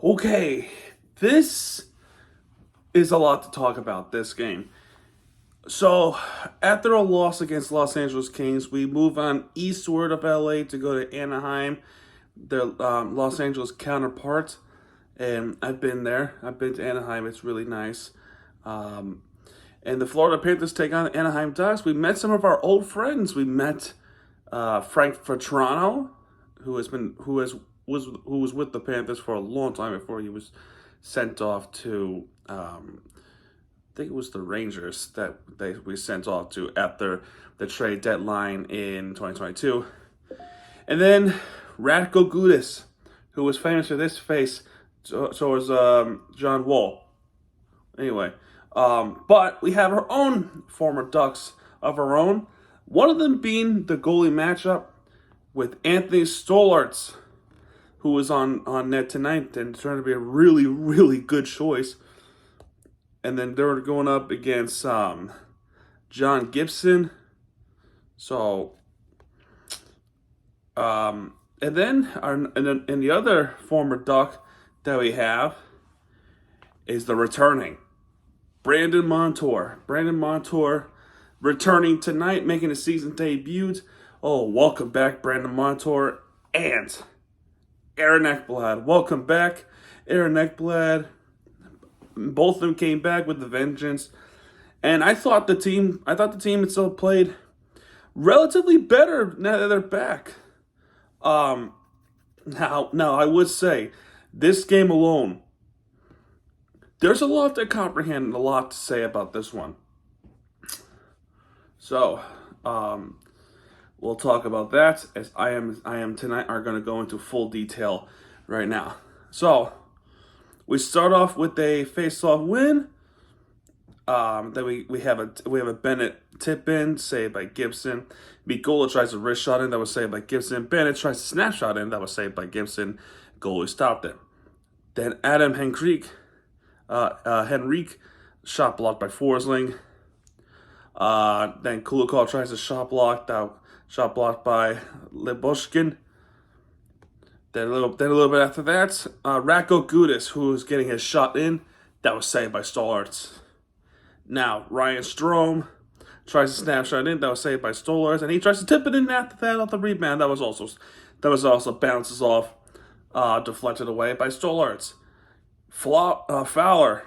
Okay, this is a lot to talk about this game. So, after a loss against Los Angeles Kings, we move on eastward of LA to go to Anaheim, their Los Angeles counterpart. And I've been there. I've been to Anaheim. It's really nice. Um, and the Florida Panthers take on the Anaheim Ducks. We met some of our old friends. We met Frank Vetrano, who was with the Panthers for a long time before he was sent off to I think it was the Rangers that we sent off to after the trade deadline in 2022. And then Radko Gudas, who was famous for this face, so was John Wall. Anyway, but we have our own former Ducks of our own. One of them being the goalie matchup with Anthony Stolarz, who was on net tonight and turned to be a really, really good choice. And then they were going up against John Gibson. So, and then and the other former Duck that we have is the returning Brandon Montour. Brandon Montour returning tonight, making a season debut. Oh, welcome back, Brandon Montour and Aaron Ekblad. Welcome back, Aaron Ekblad. Both of them came back with the vengeance, and I thought the team itself played relatively better now that they're back. Now I would say this game alone, there's a lot to comprehend and a lot to say about this one. So, we'll talk about that as I am tonight are going to go into full detail right now. So, we start off with a face-off win. Then we have a Bennett tip-in saved by Gibson. Mikola tries a wrist shot in, that was saved by Gibson. Bennett tries a snap shot in, that was saved by Gibson. Goalie stopped it. Then Adam Henrique shot blocked by Forsling. Then Kulikov tries a shot blocked by Lyubushkin. Then a little bit after that, Radko Gudas, who was getting his shot in, that was saved by Stolarz. Now, Ryan Strome tries a snapshot in, that was saved by Stolarz, and he tries to tip it in after that off the rebound. That was also bounces off, deflected away by Stolarz. Fowler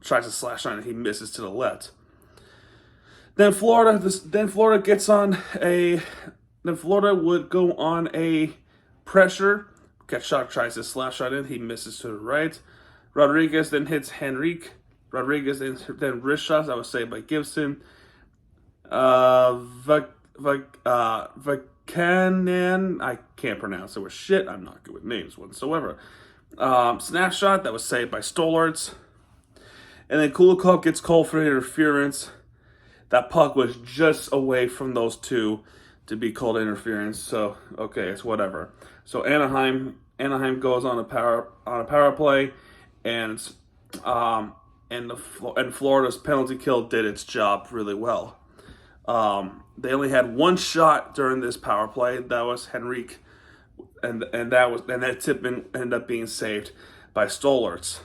tries to slash on it, he misses to the left. Then Florida would go on a pressure. Ketchuk tries to slash shot in. He misses to the right. Rodriguez then hits Henrique. Rodriguez then wrist shots. That was saved by Gibson. Vakanen. I can't pronounce it with shit. I'm not good with names whatsoever. Snapshot. That was saved by Stolarz. And then Kulikov gets called for interference. That puck was just away from those two to be called interference. So okay, it's whatever. So Anaheim goes on a power play, and Florida's penalty kill did its job really well. They only had one shot during this power play. That was Henrique, and that tip ended up being saved by Stolarz.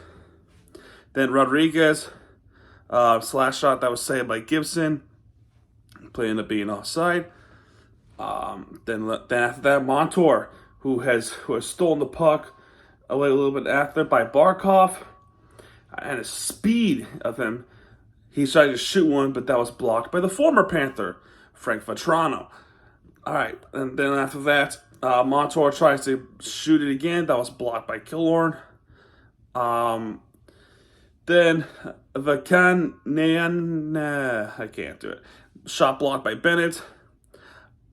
Then Rodriguez slash shot that was saved by Gibson. Play ended up being offside. Then after that, Montour, who has stolen the puck away a little bit after by Barkov, and the speed of him, he tried to shoot one, but that was blocked by the former Panther, Frank Vetrano. All right, and then after that, Montour tries to shoot it again. That was blocked by Killorn. Then I can't do it. Shot blocked by Bennett.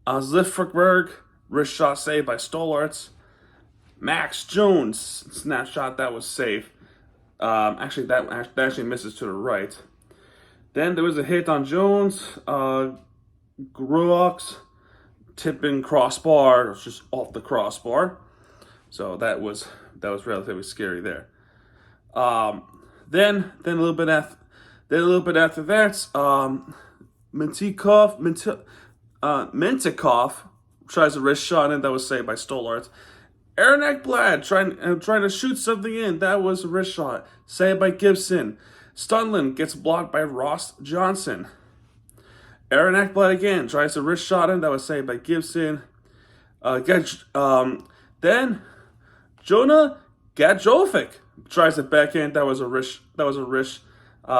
Zifferberg, wrist shot saved by Stolarz. Max Jones, snapshot that was safe. That actually misses to the right. Then there was a hit on Jones. Gruox tipping crossbar, just off the crossbar. So that was relatively scary there. Then a little bit after that, Mentikov tries a wrist shot in that was saved by Stolarz. Aaron Ekblad trying to shoot something in. That was a wrist shot. Saved by Gibson. Stunlin gets blocked by Ross Johnson. Aaron Ekblad again tries a wrist shot in. That was saved by Gibson. Then Jonah Gadjovic tries a backhand. That was a wrist.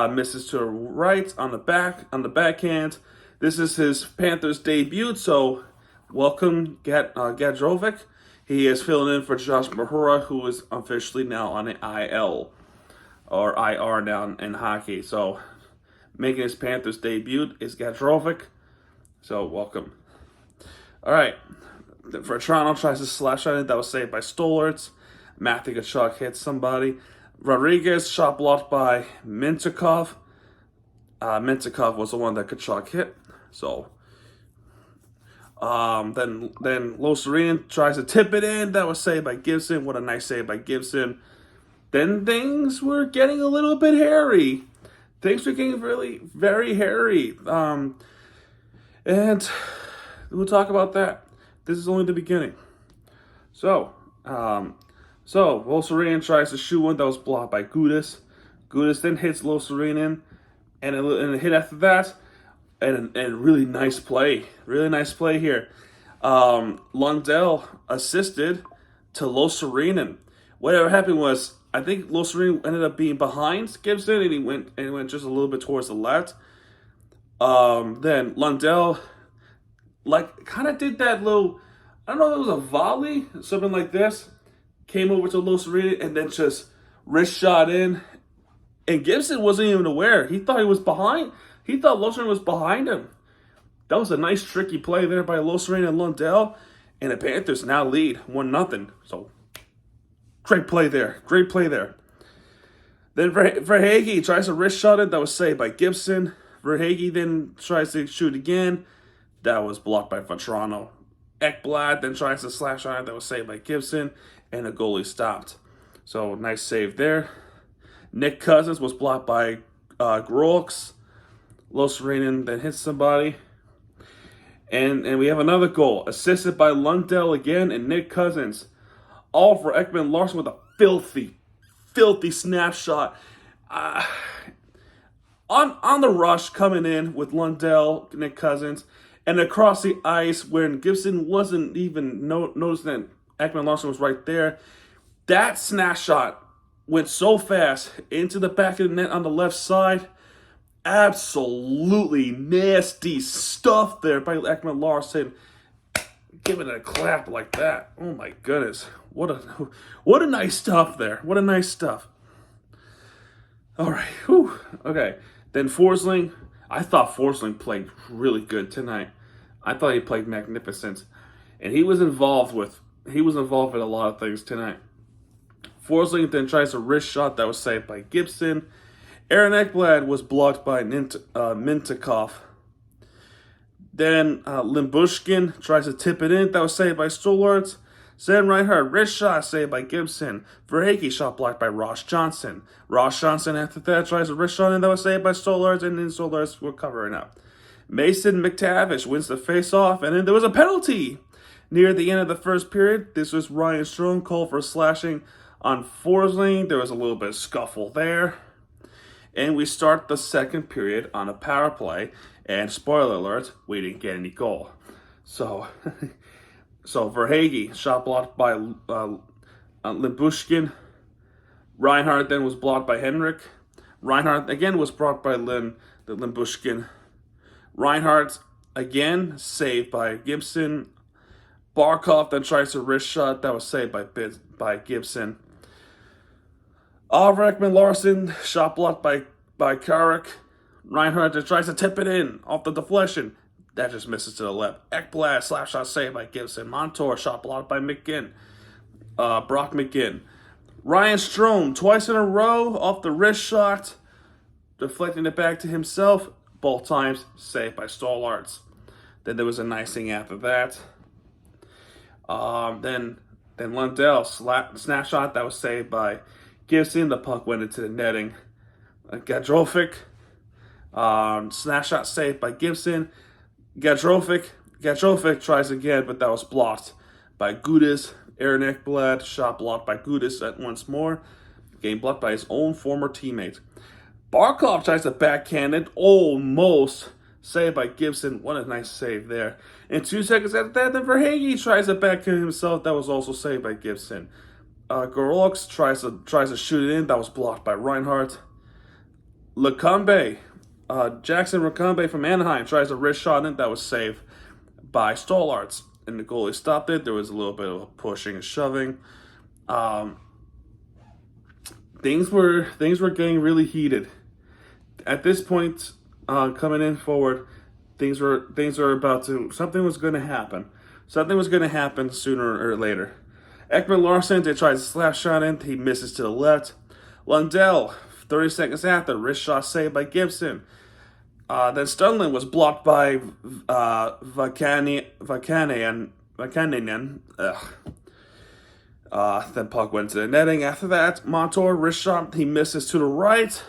Misses to the right on the backhand. This is his Panthers debut. So welcome Gadjovic. He is filling in for Josh Mahura, who is officially now on an IL or IR now in hockey. So making his Panthers debut is Gadjovic. So welcome. All right. For Toronto, tries to slash on it. That was saved by Stolarz. Matthew Tkachuk hits somebody. Rodriguez shot blocked by Mintyukov. Mintyukov was the one that Tkachuk hit. So then Loserine tries to tip it in. That was saved by Gibson. What a nice save by Gibson. Then things were getting a little bit hairy. Things were getting really very hairy. And we'll talk about that. This is only the beginning. So Loserine tries to shoot one that was blocked by Gudas. Gudas then hits Loserine and a hit after that. And really nice play. Really nice play here. Lundell assisted to Loserine. Whatever happened was, I think Loserine ended up being behind Gibson, and he went just a little bit towards the left. Then Lundell kind of did that little, I don't know if it was a volley, something like this. Came over to Loserine and then just wrist shot in. And Gibson wasn't even aware. He thought he was behind. He thought Loserine was behind him. That was a nice tricky play there by Loserine and Lundell. And the Panthers now lead 1-0. So great play there. Great play there. Then Verhaeghe tries a wrist shot in. That was saved by Gibson. Verhaeghe then tries to shoot again. That was blocked by Vatrano. Ekblad then tries to slash on it. That was saved by Gibson. And the goalie stopped. So nice save there. Nick Cousins was blocked by Grox. Loserine then hits somebody. And we have another goal. Assisted by Lundell again and Nick Cousins. All for Ekman Larsson with a filthy snapshot. On the rush coming in with Lundell, Nick Cousins, and across the ice when Gibson wasn't even noticing that Ekman Larsson was right there. That snapshot went so fast into the back of the net on the left side. Absolutely nasty stuff there by Ekman Larsson. Giving it a clap like that. Oh my goodness. What a nice stuff there. What a nice stuff. All right. Whew. Okay. Then Forsling. I thought Forsling played really good tonight. I thought he played magnificent. And he was involved with a lot of things tonight. Forsling then tries a wrist shot that was saved by Gibson. Aaron Ekblad was blocked by Mintyukov. Then Limbushkin tries to tip it in. That was saved by Stolarz. Sam Reinhart, wrist shot saved by Gibson. Verhaeghe shot blocked by Ross Johnson. Ross Johnson after that tries a wrist shot in. That was saved by Stolarz, and then Stolarz were covering up. Mason McTavish wins the face-off, and then there was a penalty near the end of the first period. This was Ryan Strome called for slashing on Forsling. There was a little bit of scuffle there. And we start the second period on a power play. And spoiler alert, we didn't get any goal. So Verhaeghe shot blocked by Limbushkin. Reinhardt then was blocked by Henrik. Reinhardt again was blocked by Limbushkin. Reinhardt again saved by Gibson. Barkov then tries a wrist shot that was saved by Gibson. Oliver Ekman Larsson shot blocked by Carrick. Reinhardt then tries to tip it in off the deflection. That just misses to the left. Ekblad slap shot saved by Gibson. Montour shot blocked by McGinn. Brock McGinn. Ryan Strome twice in a row off the wrist shot, deflecting it back to himself. Both times saved by Stolarz. Then there was an icing after that. Then Lundell snapshot that was saved by Gibson. The puck went into the netting. Gadjovic snapshot saved by Gibson. Gadjovic tries again, but that was blocked by Gudas. Aaron Ekblad, shot blocked by Gudas at once more. Game blocked by his own former teammate. Barkov tries to backhand it, almost saved by Gibson. What a nice save there. And 2 seconds after that, then Verhaeghe tries to backhand himself. That was also saved by Gibson. Gorlux tries to shoot it in. That was blocked by Reinhardt. Lecombe, Jackson Lecombe from Anaheim tries a wrist shot in. That was saved by Stollarts. And the goalie stopped it. There was a little bit of pushing and shoving. Things were getting really heated. At this point, coming in forward, things were about to, something was going to happen. Something was going to happen sooner or later. Ekman Larsson, they tried to slap shot in. He misses to the left. Lundell, 30 seconds after, wrist shot saved by Gibson. Then Stunlin was blocked by Vakanen. Then puck went to the netting. After that, Montour, wrist shot, he misses to the right.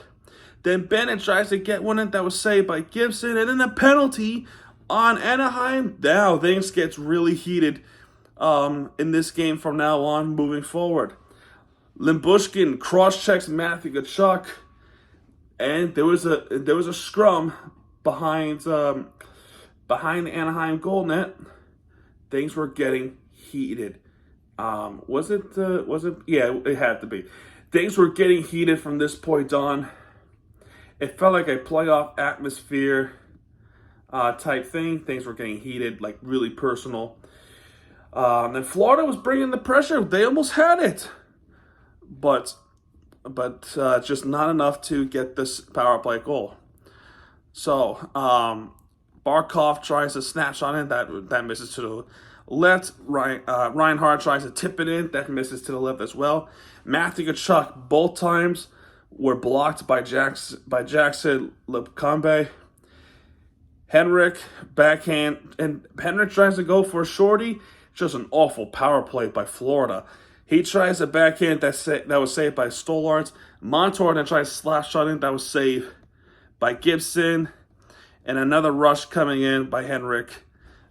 Then Bennett tries to get one in that was saved by Gibson. And then a penalty on Anaheim. Now things get really heated in this game from now on, moving forward. Limbushkin cross-checks Matthew Tkachuk. And there was a scrum behind the Anaheim goal net. Things were getting heated. Was it? Yeah, it had to be. Things were getting heated from this point on. It felt like a playoff atmosphere type thing. Things were getting heated, like really personal. And Florida was bringing the pressure. They almost had it, but just not enough to get this power play goal. So Barkov tries to snatch on it. That misses to the left. Reinhardt tries to tip it in. That misses to the left as well. Matthew Tkachuk both times were blocked by Jackson Lecombe. Henrik backhand, and Henrik tries to go for a shorty. Just an awful power play by Florida. He tries a backhand that was saved by Stollarts. Montour then tries a slash shot in that was saved by Gibson. And another rush coming in by Henrik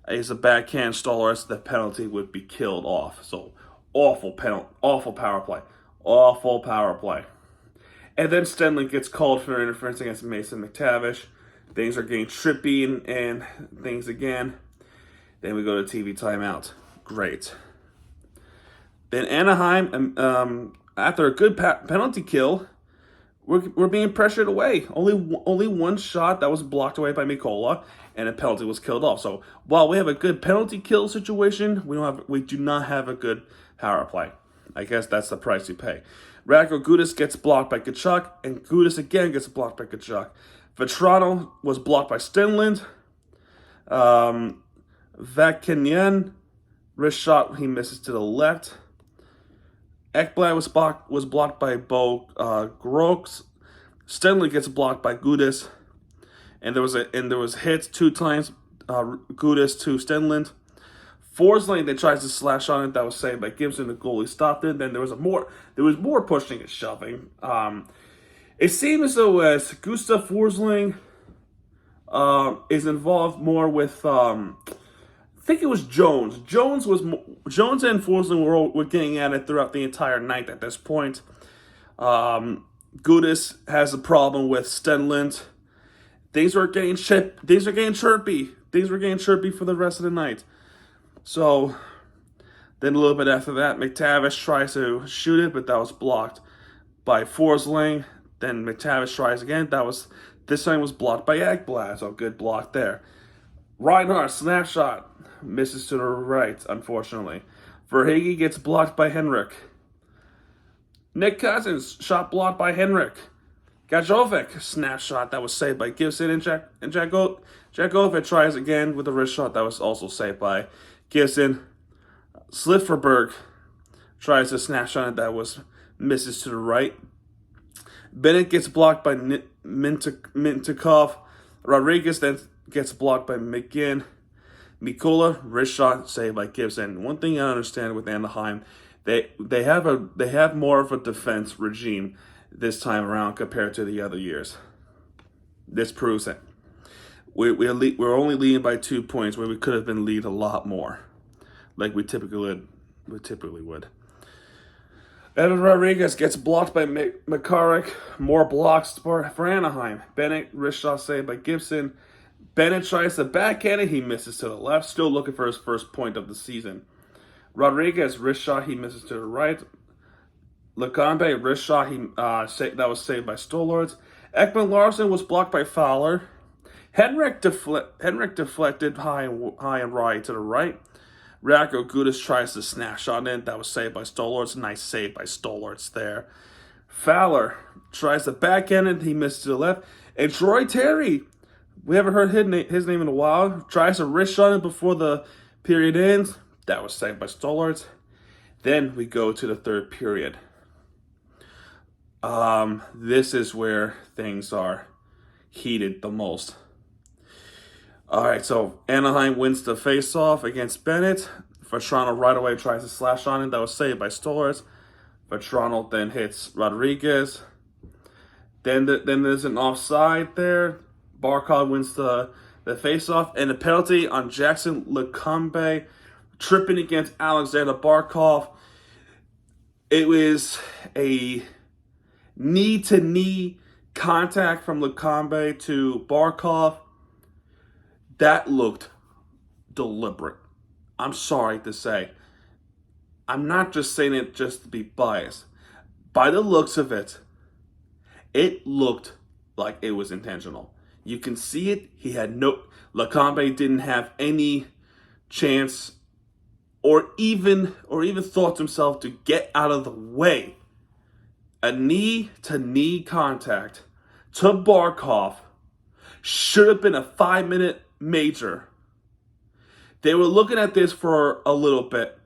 is a backhand Stollarts. The penalty would be killed off. So awful power play. Awful power play. And then Stenley gets called for interference against Mason McTavish. Things are getting trippy and things again. Then we go to TV timeout. Great. Then Anaheim, after a good penalty kill, we're being pressured away. Only one shot that was blocked away by Mikola, and a penalty was killed off. So while we have a good penalty kill situation, we do not have a good power play. I guess that's the price you pay. Radko Gudas gets blocked by Tkachuk, and Gudas again gets blocked by Tkachuk. Vetrano was blocked by Stenlund. Vakinyan, wrist shot, he misses to the left. Ekblad was blocked by Bo Grox. Stenley gets blocked by Gudas. And there was hits 2 times, Gudas to Stenlund. Forsling, they tries to slash on it, that was saved by Gibson. The goalie stopped it. Then there was more pushing and shoving. It seemed as though as Gustav Forsling is involved more with I think it was Jones. Jones and Forsling were getting at it throughout the entire night at this point. Gudas has a problem with Stenlund. Things were getting chirpy. Things were getting chirpy for the rest of the night. So then a little bit after that, McTavish tries to shoot it, but that was blocked by Forsling. Then McTavish tries again. This time was blocked by Ekblad, so good block there. Reinhardt, snapshot, misses to the right, unfortunately. Verhaeghe gets blocked by Henrik. Nick Cousins, shot blocked by Henrik. Gajovic, snapshot, that was saved by Gibson. And Jakovic tries again with a wrist shot that was also saved by Gibson. Slifferberg tries a snapshot that was misses to the right. Bennett gets blocked by Mintikov. Rodriguez then gets blocked by McGinn. Mikola, wrist shot, saved by Gibson. One thing I understand with Anaheim, they have more of a defense regime this time around compared to the other years. This proves it. We're only leading by 2 points where we could have been lead a lot more, like we typically typically would. Evan Rodriguez gets blocked by McCarrick. More blocks for Anaheim. Bennett, wrist shot saved by Gibson. Bennett tries to backhand it. He misses to the left. Still looking for his first point of the season. Rodriguez, wrist shot. He misses to the right. Lecombe, wrist shot. That was saved by Stollards. Ekman Larson was blocked by Fowler. Henrik deflected high and right to the right. Radko Gudas tries to snatch on it. That was saved by Stollards. Nice save by Stollards there. Fowler tries to backhand it. He misses to the left. And Troy Terry, we haven't heard his name in a while, tries to wrist shot it before the period ends. That was saved by Stollards. Then we go to the third period. This is where things are heated the most. All right, so Anaheim wins the face-off against Bennett. Vetrano right away tries to slash on it. That was saved by Stollards. Vetrano then hits Rodriguez. Then there's an offside there. Barkov wins the face-off. And a penalty on Jackson Lecombe tripping against Alexander Barkov. It was a knee-to-knee contact from Lecombe to Barkov. That looked deliberate. I'm sorry to say. I'm not just saying it just to be biased. By the looks of it, it looked like it was intentional. You can see it. Lecombe didn't have any chance or even thought to himself to get out of the way. A knee-to-knee contact to Barkov should have been a 5-minute major. They were looking at this for a little bit,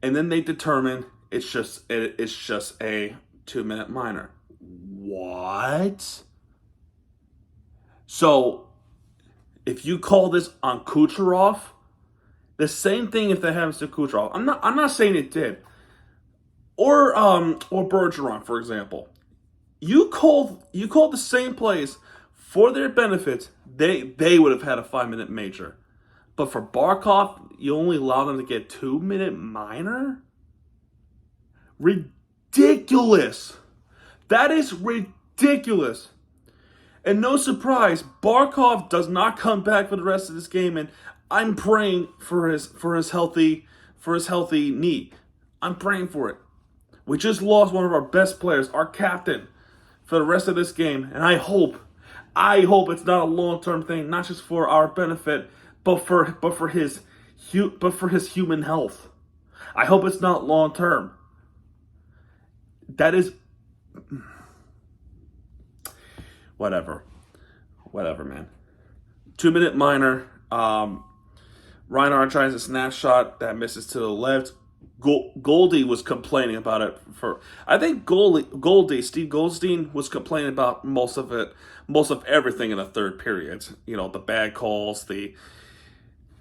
and then they determined it's just a 2-minute minor. What? So, if you call this on Kucherov, the same thing if that happens to Kucherov. I'm not saying it did, or Bergeron, for example. You called the same plays for their benefit. They would have had a 5-minute major. But for Barkov, you only allow them to get 2-minute minor? Ridiculous. That is ridiculous. And no surprise, Barkov does not come back for the rest of this game, and I'm praying for his healthy knee. I'm praying for it. We just lost one of our best players, our captain, for the rest of this game, and I hope it's not a long-term thing, not just for our benefit, but for his human health. I hope it's not long-term. That is whatever, man. 2-minute minor. Reinhart tries a snapshot that misses to the left. Goldie was complaining about it I think Steve Goldstein was complaining about most of everything in the third period. You know, the bad calls,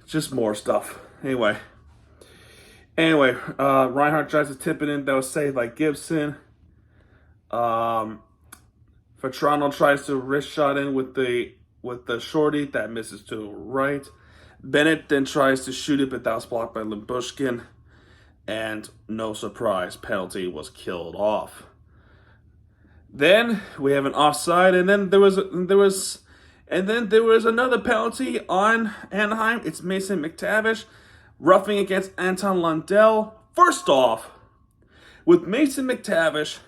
just more stuff. Anyway, Reinhart tries to tip it in. That was saved by Gibson. Vetrano tries to wrist shot in with the shorty. That misses to the right. Bennett then tries to shoot it, but that was blocked by Limbushkin. And no surprise, penalty was killed off. Then we have an offside, and then there was another penalty on Anaheim. It's Mason McTavish roughing against Anton Lundell. First off, with Mason McTavish,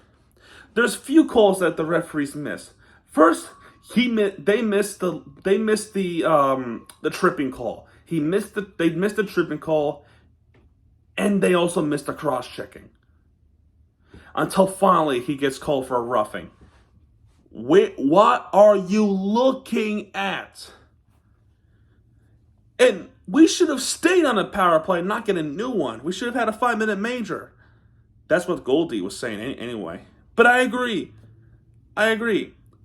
there's few calls that the referees miss. First, they missed the tripping call. They missed the tripping call. And they also missed the cross-checking. Until finally he gets called for a roughing. What are you looking at? And we should have stayed on a power play, not get a new one. We should have had a 5-minute major. That's what Goldie was saying anyway. But I agree.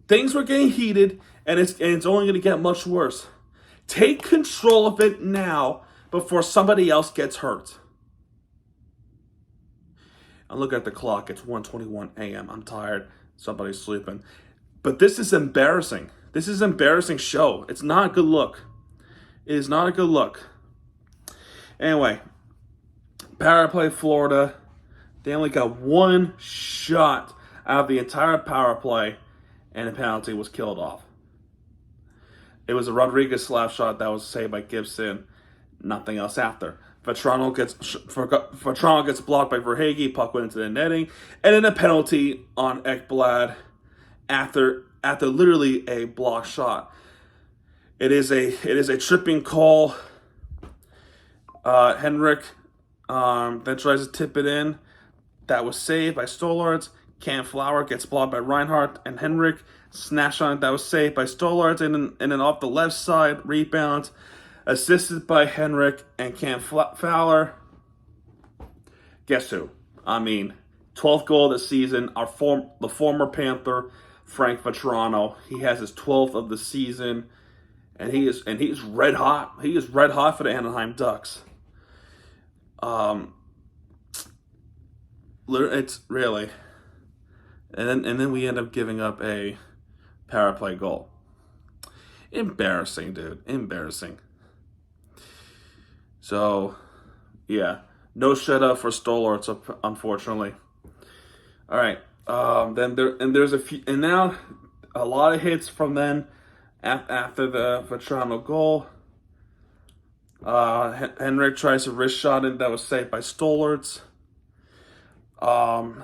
Things were getting heated, and it's only going to get much worse. Take control of it now before somebody else gets hurt. I look at the clock. It's 1:21 a.m. I'm tired. Somebody's sleeping. But this is embarrassing. This is an embarrassing show. It's not a good look. It is not a good look. Anyway, Power play Florida. They only got one shot out of the entire power play, and the penalty was killed off. It was a Rodriguez slap shot that was saved by Gibson. Nothing else after. Vetrano gets blocked by Verhaeghe. Puck went into the netting, and then a penalty on Ekblad after literally a block shot. It is a tripping call. Henrik then tries to tip it in. That was saved by Stollards. Cam Flower gets blocked by Reinhardt and Henrik. Snatch on it. That was saved by Stollards. And then off the left side, rebound. Assisted by Henrik and Cam Fowler. Guess who? 12th goal of the season. The former Panther, Frank Vetrano. He has his 12th of the season. And he's red hot. He is red hot for the Anaheim Ducks. It's really, and then we end up giving up a power play goal. Embarrassing, dude. Embarrassing. So, yeah, no shutout for Stollards, unfortunately. All right. There's a few, and now a lot of hits from then after the Vetrano goal. Henrik tries a wrist shot and that was saved by Stollards. And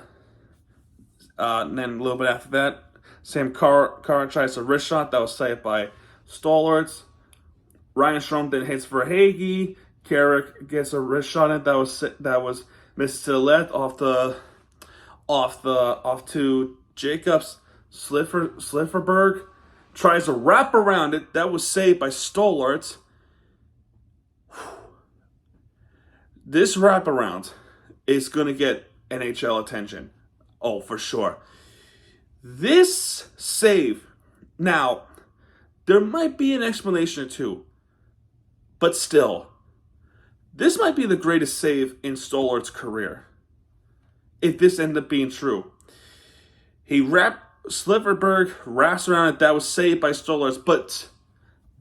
then a little bit after that, Sam Carr tries a wrist shot that was saved by Stollards. Ryan Strome then hits Verhaeghe. Carrick gets a wrist shot in that was missed to the left off to Jacobs. Slifferberg tries a wrap around it that was saved by Stollards. This wraparound is going to get NHL attention. Oh, for sure. This save, now, there might be an explanation or two, but still, this might be the greatest save in Stollards' career, if this ended up being true. Slifferberg wraps around it, that was saved by Stollards,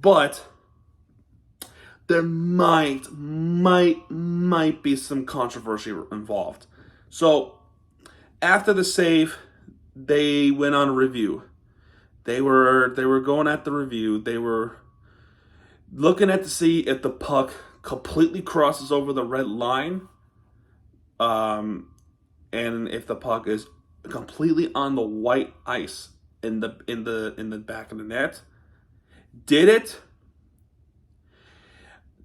but there might be some controversy involved. So, after the save, they went on a review. They were going at the review. They were looking at to see if the puck completely crosses over the red line, and if the puck is completely on the white ice in the back of the net. Did it?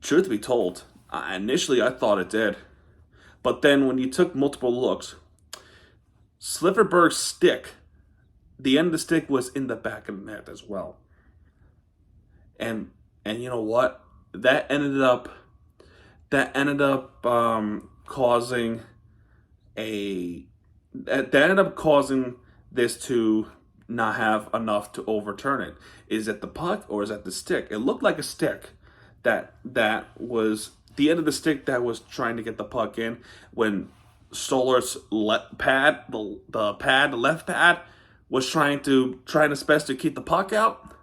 Truth be told, initially I thought it did. But then when you took multiple looks, Slifferberg's stick, the end of the stick was in the back of the net as well. And you know what? That ended up causing this to not have enough to overturn it. Is it the puck or is it the stick? It looked like a stick. That was the end of the stick that was trying to get the puck in when Stollards' left pad was trying his best to keep the puck out.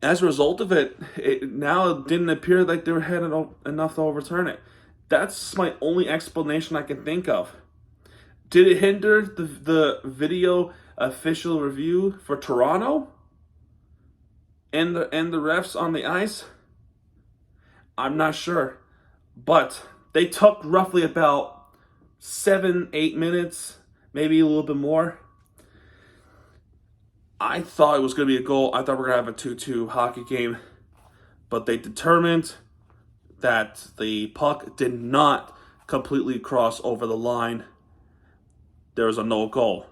As a result of it didn't appear like they were headed enough to overturn it. That's my only explanation I can think of. Did it hinder the video official review for Toronto? And the refs on the ice? I'm not sure. But they took roughly about 7-8 minutes, maybe a little bit more. I thought it was going to be a goal. I thought we were going to have a 2-2 hockey game. But they determined that the puck did not completely cross over the line. There was a no goal.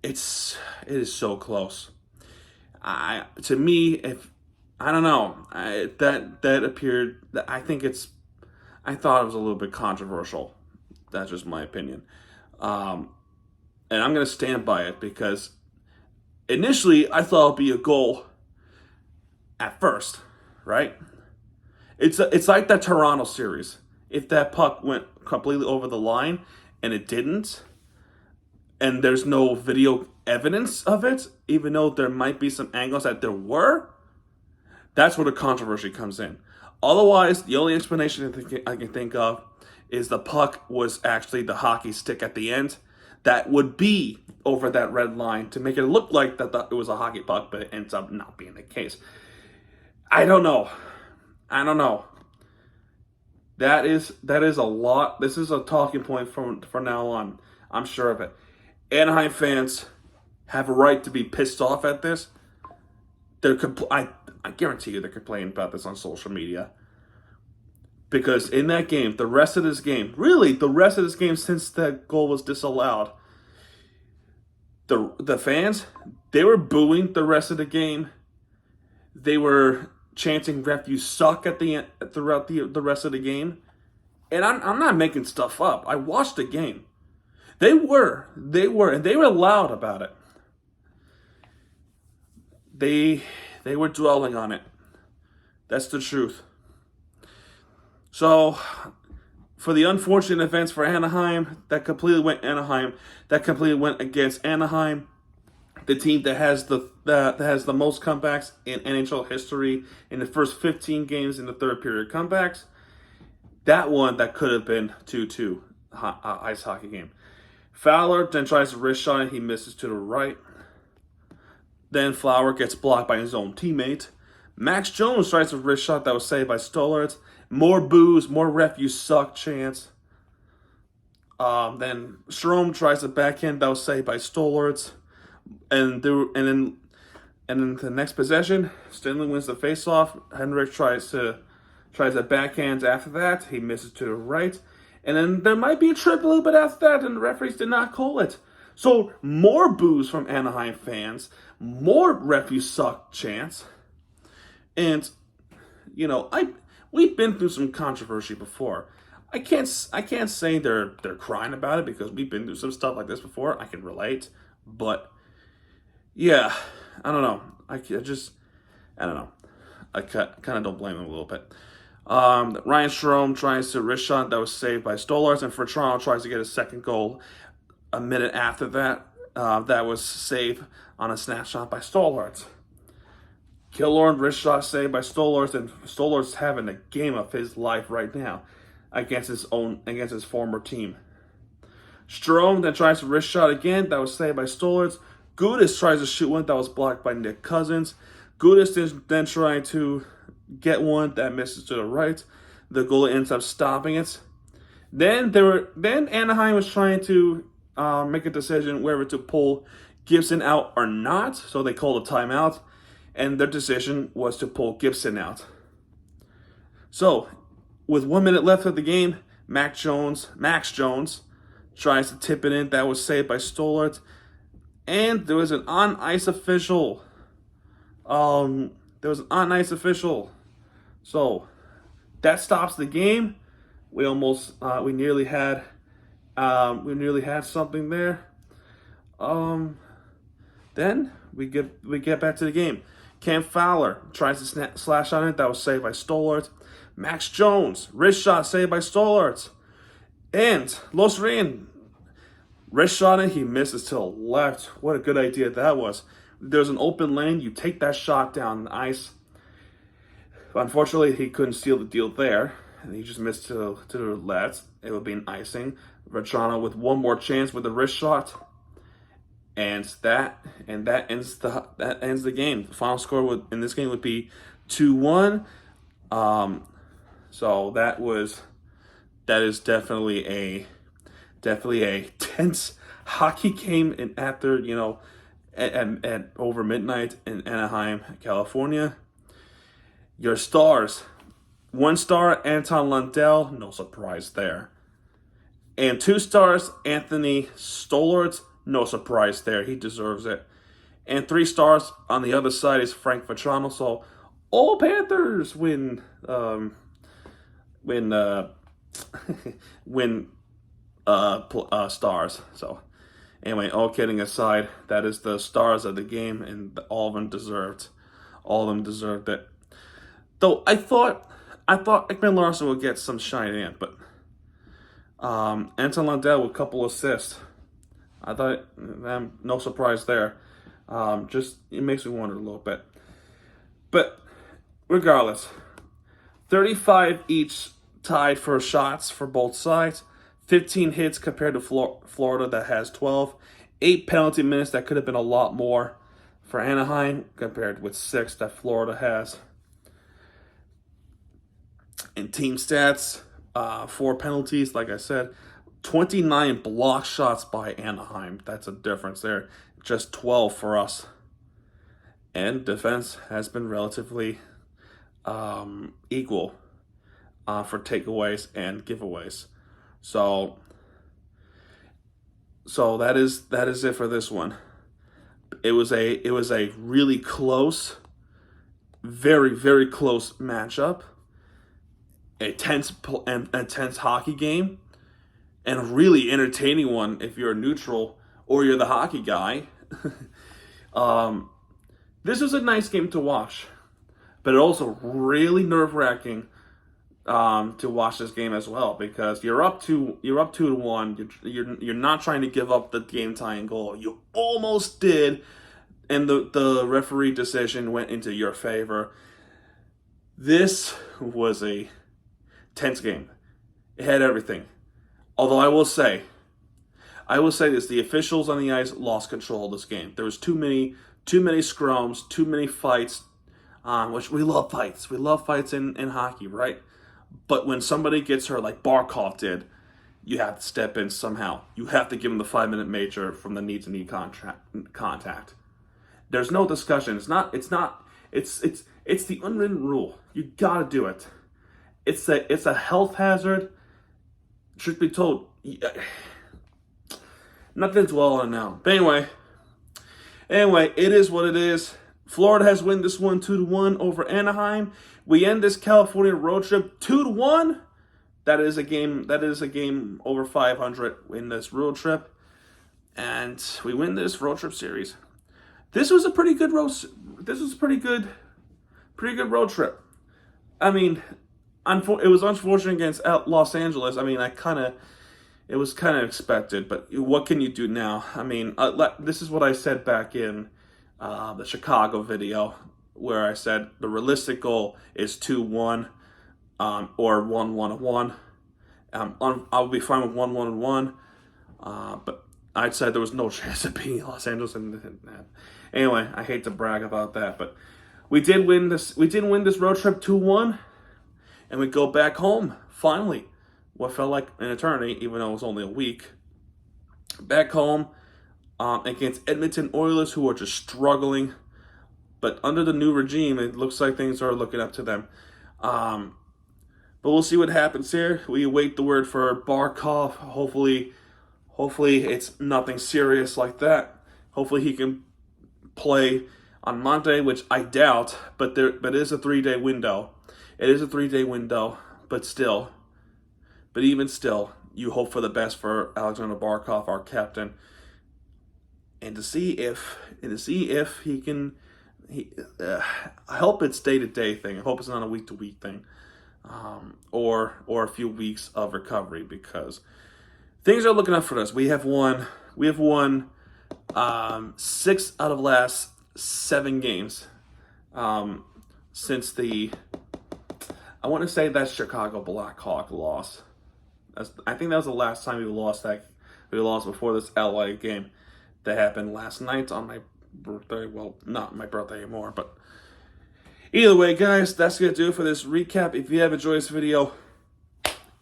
It is so close. To me, I don't know, that appeared. I thought it was a little bit controversial. That's just my opinion, and I'm gonna stand by it because initially I thought it'd be a goal. At first, right? It's like that Toronto series. If that puck went completely over the line and it didn't, and there's no video evidence of it, even though there might be some angles that there were, that's where the controversy comes in. Otherwise, the only explanation I can think of is the puck was actually the hockey stick at the end that would be over that red line to make it look like that it was a hockey puck, but it ends up not being the case. I don't know. I don't know. That is a lot. This is a talking point from now on. I'm sure of it. Anaheim fans have a right to be pissed off at this. I guarantee you they're complaining about this on social media. Because in that game, the rest of this game, really the rest of this game since that goal was disallowed, the fans, they were booing the rest of the game. They were chanting "Ref, you suck" at the end, throughout the rest of the game. And I'm not making stuff up. I watched the game. They were loud about it. They were dwelling on it. That's the truth. So, for the unfortunate events for Anaheim, that completely went against Anaheim, the team that has the most comebacks in NHL history in the first 15 games in the third period comebacks. That could have been 2-2 ice hockey game. Fowler then tries a wrist shot and he misses to the right. Then Flower gets blocked by his own teammate. Max Jones tries a wrist shot that was saved by Stollards. More boos, more "Ref, you suck" chants. Then Strome tries a backhand that was saved by Stollards. And then the next possession, Stanley wins the faceoff. Henrik tries a backhand after that. He misses to the right. And then there might be a trip a little bit after that, and the referees did not call it. So more boos from Anaheim fans, more "Ref, you suck" chants. And, we've been through some controversy before. I can't say they're crying about it because we've been through some stuff like this before. I can relate, but yeah, I don't know. I don't know. I kind of don't blame him a little bit. Ryan Strome tries to wrist shot that was saved by Stollards, and for Toronto tries to get a second goal a minute after that. That was saved on a snapshot by Stollards. Killorn wrist shot saved by Stollards, and Stollards having the game of his life right now against his former team. Strome then tries to wrist shot again that was saved by Stollards. Gudas tries to shoot one that was blocked by Nick Cousins. Gudas then trying to get one that misses to the right. The goalie ends up stopping it. Then Anaheim was trying to make a decision whether to pull Gibson out or not. So they called a timeout, and their decision was to pull Gibson out. So, with 1 minute left of the game, Max Jones tries to tip it in. That was saved by Stollards. And there was an on-ice official. So, that stops the game. We nearly had something there. Then we get back to the game. Cam Fowler tries to slash on it. That was saved by Stollards. Max Jones, wrist shot saved by Stollards. And Los Reyes, wrist shot it. He misses to the left. What a good idea that was. There's an open lane. You take that shot down the ice. Unfortunately, he couldn't seal the deal there. And he just missed to the left. It would be an icing. Vetrano with one more chance with a wrist shot. And that ends the game. The final score in this game would be 2-1. So that is definitely a tense hockey game. And after at over midnight in Anaheim, California, your stars, 1 star Anton Lundell, no surprise there, and 2 stars Anthony Stollards. No surprise there. He deserves it. And 3 stars on the other side is Frank Vetrano. So all Panthers win stars. So anyway, all kidding aside, that is the stars of the game, and all of them deserved it. Though I thought Ekman Larson would get some shine in, but Anton Lundell with a couple assists. I thought, no surprise there. Just, it makes me wonder a little bit. But regardless, 35 each tied for shots for both sides. 15 hits compared to Florida that has 12. 8 penalty minutes that could have been a lot more for Anaheim compared with 6 that Florida has. In team stats, 4 penalties, like I said. 29 block shots by Anaheim. That's a difference there. Just 12 for us. And defense has been relatively equal for takeaways and giveaways. So that is it for this one. It was a really close, very, very close matchup. A tense hockey game, and a really entertaining one if you're a neutral or you're the hockey guy. This was a nice game to watch, but it also really nerve-wracking to watch this game as well, because you're up 2-1. You're not trying to give up the game-tying goal. You almost did, and the referee decision went into your favor. This was a tense game. It had everything. Although I will say this: the officials on the ice lost control of this game. There was too many scrums, too many fights. Which we love fights. We love fights in hockey, right? But when somebody gets hurt, like Barkov did, you have to step in somehow. You have to give him the 5-minute major from the knee-to-knee contact. There's no discussion. It's the unwritten rule. You gotta do it. It's a health hazard. Truth be told, nothing to dwell on now. But anyway, it is what it is. Florida has won this one 2-1 over Anaheim. We end this California road trip 2-1. That is a game over 500 in this road trip, and we win this road trip series. This was a pretty good road. This was a pretty good road trip. I mean, it was unfortunate against Los Angeles. I mean, it was kind of expected, but what can you do now? I mean, this is what I said back in the Chicago video, where I said the realistic goal is 2-1 or 1-1-1. I'll be fine with 1-1-1, but I'd said there was no chance of beating Los Angeles. Anyway, I hate to brag about that, but we did win this. We did win this road trip 2-1. And we go back home, finally. What felt like an eternity, even though it was only a week. Back home against Edmonton Oilers, who are just struggling. But under the new regime, it looks like things are looking up to them. But we'll see what happens here. We await the word for Barkov. Hopefully it's nothing serious like that. Hopefully he can play on Monday, which I doubt. But it is a 3-day window. It is a 3-day window, but even still, you hope for the best for Alexander Barkov, our captain, and to see if he can. I hope it's day-to-day thing. I hope it's not a week-to-week thing, or a few weeks of recovery, because things are looking up for us. We have won 6 out of last 7 games since the. I want to say that Chicago Blackhawk loss. I think that was the last time we lost before this LA game that happened last night on my birthday. Well, not my birthday anymore, but either way, guys, that's going to do it for this recap. If you have enjoyed this video,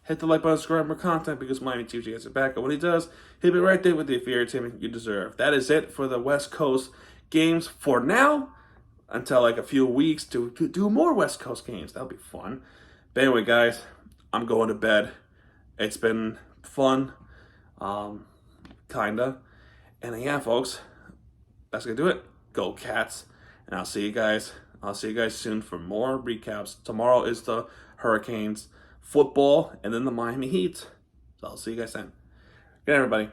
hit the like button, subscribe for more content, because Miami TV gets it back. And when he does, he'll be right there with the entertainment you deserve. That is it for the West Coast games for now. Until like a few weeks to do more West Coast games. That'll be fun. But anyway, guys, I'm going to bed. It's been fun, kinda. And yeah, folks, that's gonna do it. Go Cats. And I'll see you guys soon for more recaps. Tomorrow is the Hurricanes football and then the Miami Heat. So I'll see you guys then. Good night, everybody.